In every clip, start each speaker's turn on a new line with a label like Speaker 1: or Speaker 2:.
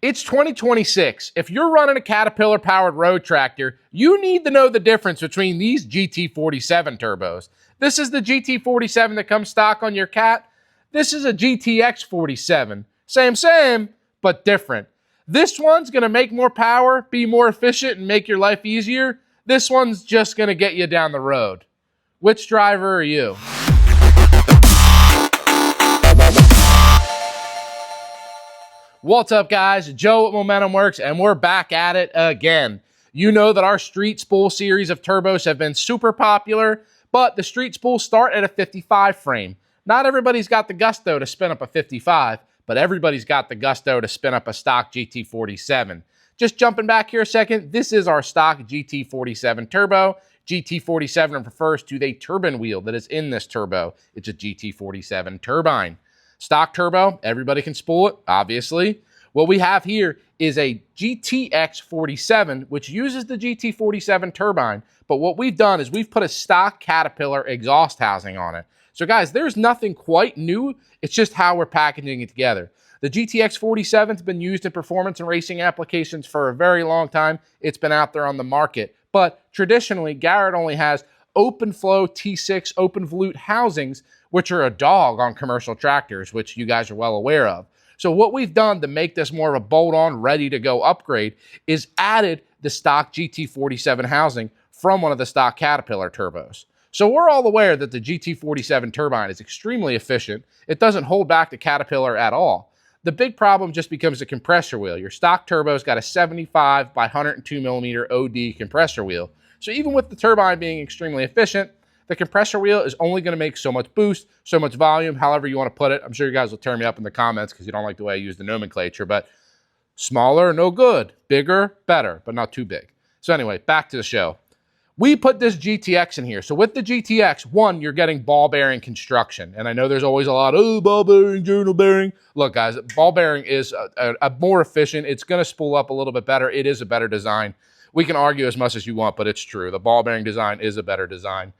Speaker 1: It's 2026. If you're running a Caterpillar-powered road tractor, you need to know the difference between these GT47 turbos. This is the GT47 that comes stock on your CAT. This is a GTX47. Same, but different. This one's going to make more power, be more efficient, and make your life easier. This one's just going to get you down the road. Which driver are you? What's up, guys? Joe at Momentum Worx, and we're back at it again. You know that our Street Spool series of turbos have been super popular, but the Street Spools start at a 55 frame. Not everybody's got the gusto to spin up a 55, but everybody's got the gusto to spin up a stock GT47. Just jumping back here a second, this is our stock GT47 turbo. GT47 refers to the turbine wheel that is in this turbo. It's a GT47 turbine. Stock turbo, everybody can spool it, obviously. What we have here is a GTX47, which uses the GT47 turbine, but what we've done is we've put a stock Caterpillar exhaust housing on it. So guys, there's nothing quite new, it's just how we're packaging it together. The GTX47 has been used in performance and racing applications for a very long time. It's been out there on the market, but traditionally, Garrett only has open flow T6 open volute housings, which are a dog on commercial tractors, which you guys are well aware of. So what we've done to make this more of a bolt-on, ready-to-go upgrade is added the stock GT47 housing from one of the stock Caterpillar turbos. So we're all aware that the GT47 turbine is extremely efficient. It doesn't hold back the Caterpillar at all. The big problem just becomes the compressor wheel. Your stock turbo's got a 75 by 102 millimeter OD compressor wheel. So even with the turbine being extremely efficient, the compressor wheel is only going to make so much boost, so much volume, however you want to put it. I'm sure you guys will tear me up in the comments because you don't like the way I use the nomenclature, but smaller, no good. Bigger, better, but not too big. So anyway, back to the show. We put this GTX in here. So with the GTX, one, you're getting ball bearing construction. And I know there's always a lot, oh, ball bearing, journal bearing. Look, guys, ball bearing is a more efficient. It's going to spool up a little bit better. It is a better design. We can argue as much as you want, but it's true. The ball bearing design is a better design.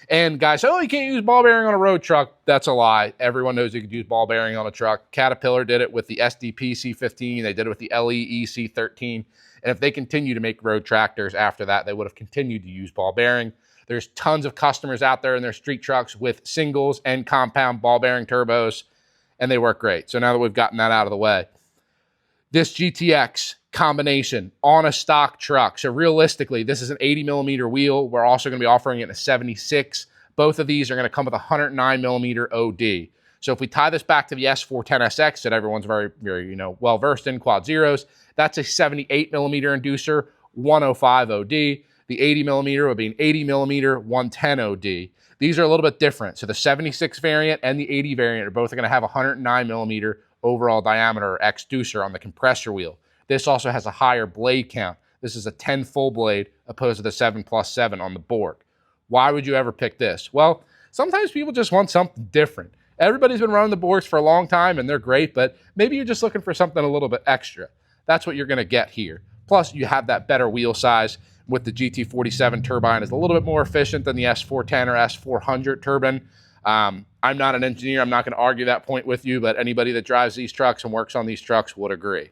Speaker 1: And guys, oh, you can't use ball bearing on a road truck. That's a lie. Everyone knows you could use ball bearing on a truck. Caterpillar did it with the SDP C15. They did it with the LE C13. And if they continue to make road tractors after that, they would have continued to use ball bearing. There's tons of customers out there in their street trucks with singles and compound ball bearing turbos, and they work great. So now that we've gotten that out of the way, this GTX combination on a stock truck. So realistically, this is an 80 millimeter wheel. We're also going to be offering it in a 76. Both of these are going to come with a 109 millimeter OD. So if we tie this back to the S410SX that everyone's very, well versed in, quad zeros, that's a 78 millimeter inducer, 105 OD. The 80 millimeter would be an 80 millimeter, 110 OD. These are a little bit different. So the 76 variant and the 80 variant are both going to have 109 millimeter overall diameter or exducer on the compressor wheel. This also has a higher blade count. This is a 10 full blade opposed to the 7+7 on the Borg. Why would you ever pick this? Well, sometimes people just want something different. Everybody's been running the Borgs for a long time and they're great, but maybe you're just looking for something a little bit extra. That's what you're going to get here. Plus, you have that better wheel size with the GT47 turbine. It's a little bit more efficient than the S410 or S400 turbine. I'm not an engineer. I'm not going to argue that point with you, but anybody that drives these trucks and works on these trucks would agree.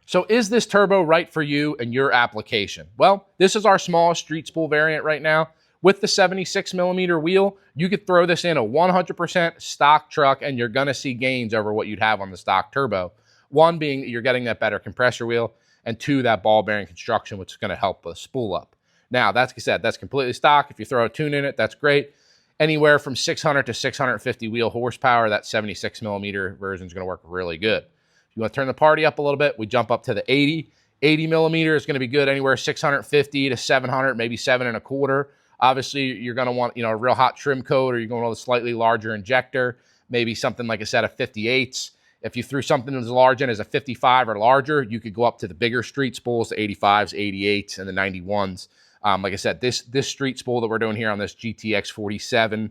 Speaker 1: So is this turbo right for you and your application? Well, this is our smallest street spool variant right now. With the 76 millimeter wheel, you could throw this in a 100% stock truck and you're going to see gains over what you'd have on the stock turbo. One being that you're getting that better compressor wheel, and two, that ball bearing construction, which is going to help with spool up. Now, that's like I said, that's completely stock. If you throw a tune in it, that's great. Anywhere from 600 to 650 wheel horsepower, that 76 millimeter version is going to work really good. If you want to turn the party up a little bit, we jump up to the 80. 80 millimeter is going to be good anywhere 650 to 700, maybe 7.25. Obviously, you're going to want, a real hot trim coat, or you're going to want a slightly larger injector, maybe something like a set of 58s. If you threw something as large in as a 55 or larger, you could go up to the bigger street spools, the 85s, 88s, and the 91s. Like I said, this street spool that we're doing here on this GTX47,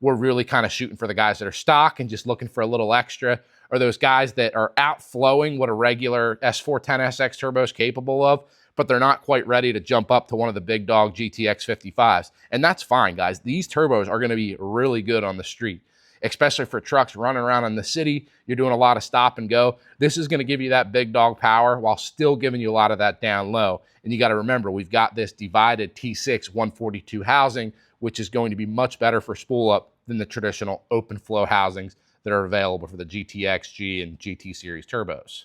Speaker 1: we're really kind of shooting for the guys that are stock and just looking for a little extra, or those guys that are outflowing what a regular S410SX turbo is capable of, but they're not quite ready to jump up to one of the big dog GTX55s. And that's fine, guys. These turbos are going to be really good on the street. especially for trucks running around in the city. You're doing a lot of stop and go. This is going to give you that big dog power while still giving you a lot of that down low. And you got to remember, we've got this divided T6 142 housing, which is going to be much better for spool up than the traditional open flow housings that are available for the GTX, G, and GT series turbos.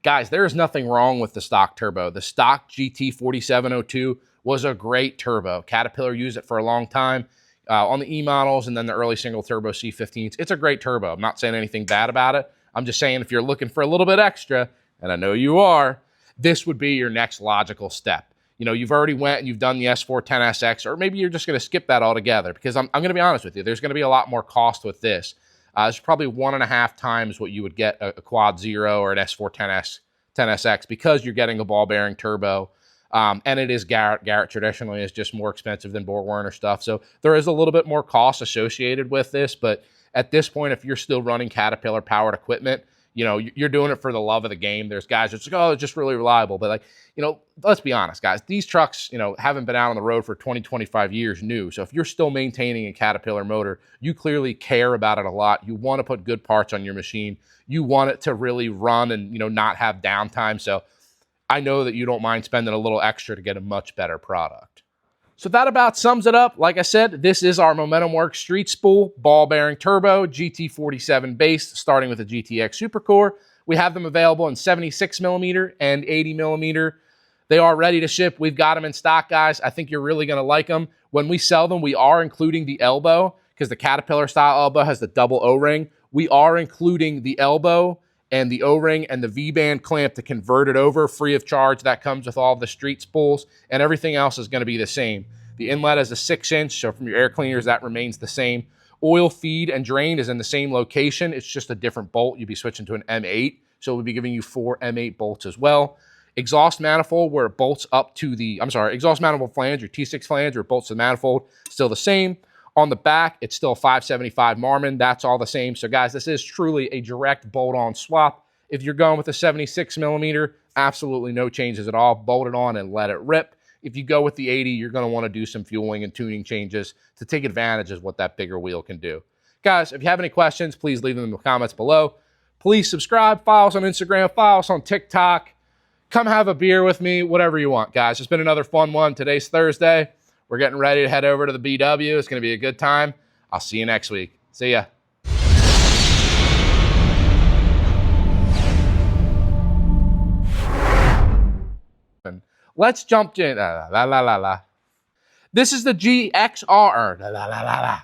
Speaker 1: Guys, there is nothing wrong with the stock turbo. The stock GT4702 was a great turbo. Caterpillar used it for a long time on the E models and then the early single turbo C15s. It's a great turbo. I'm not saying anything bad about it. I'm just saying if you're looking for a little bit extra, and I know you are, this would be your next logical step. You know, you've already went and you've done the S410SX, or maybe you're just going to skip that altogether, because I'm going to be honest with you, there's going to be a lot more cost with this. It's probably 1.5 times what you would get a Quad Zero or an S410SX, because you're getting a ball bearing turbo. And it is Garrett. Garrett traditionally is just more expensive than Borg-Warner stuff. So there is a little bit more cost associated with this. But at this point, if you're still running Caterpillar powered equipment, you know, you're doing it for the love of the game. There's guys that's like, oh, it's just really reliable. But like, you know, let's be honest, guys. These trucks, you know, haven't been out on the road for 20, 25 years new. So if you're still maintaining a Caterpillar motor, you clearly care about it a lot. You want to put good parts on your machine. You want it to really run and, you know, not have downtime. So I know that you don't mind spending a little extra to get a much better product. So that about sums it up. Like I said, this is our Momentum Works Street Spool Ball Bearing Turbo GT47 base, starting with a GTX Supercore. We have them available in 76mm and 80mm. They are ready to ship. We've got them in stock, guys. I think you're really going to like them. When we sell them, we are including the elbow, because the Caterpillar style elbow has the double O-ring. We are including the elbow and the O-ring and the V-band clamp to convert it over free of charge. That comes with all the street spools, and everything else is going to be the same. The inlet is a 6-inch, so from your air cleaners, that remains the same. Oil feed and drain is in the same location. It's just a different bolt. You'll be switching to an M8, so we'll be giving you 4 M8 bolts as well. Exhaust manifold, where it bolts up to the, exhaust manifold flange, your T6 flange, where it bolts to the manifold, still the same. On the back, it's still a 575 Marmon. That's all the same. So, guys, this is truly a direct bolt-on swap. If you're going with a 76mm, absolutely no changes at all. Bolt it on and let it rip. If you go with the 80, you're going to want to do some fueling and tuning changes to take advantage of what that bigger wheel can do. Guys, if you have any questions, please leave them in the comments below. Please subscribe, follow us on Instagram, follow us on TikTok. Come have a beer with me, whatever you want, guys. It's been another fun one. Today's Thursday. We're getting ready to head over to the BW. It's going to be a good time. I'll see you next week. See ya. Let's jump in. This is the GXR.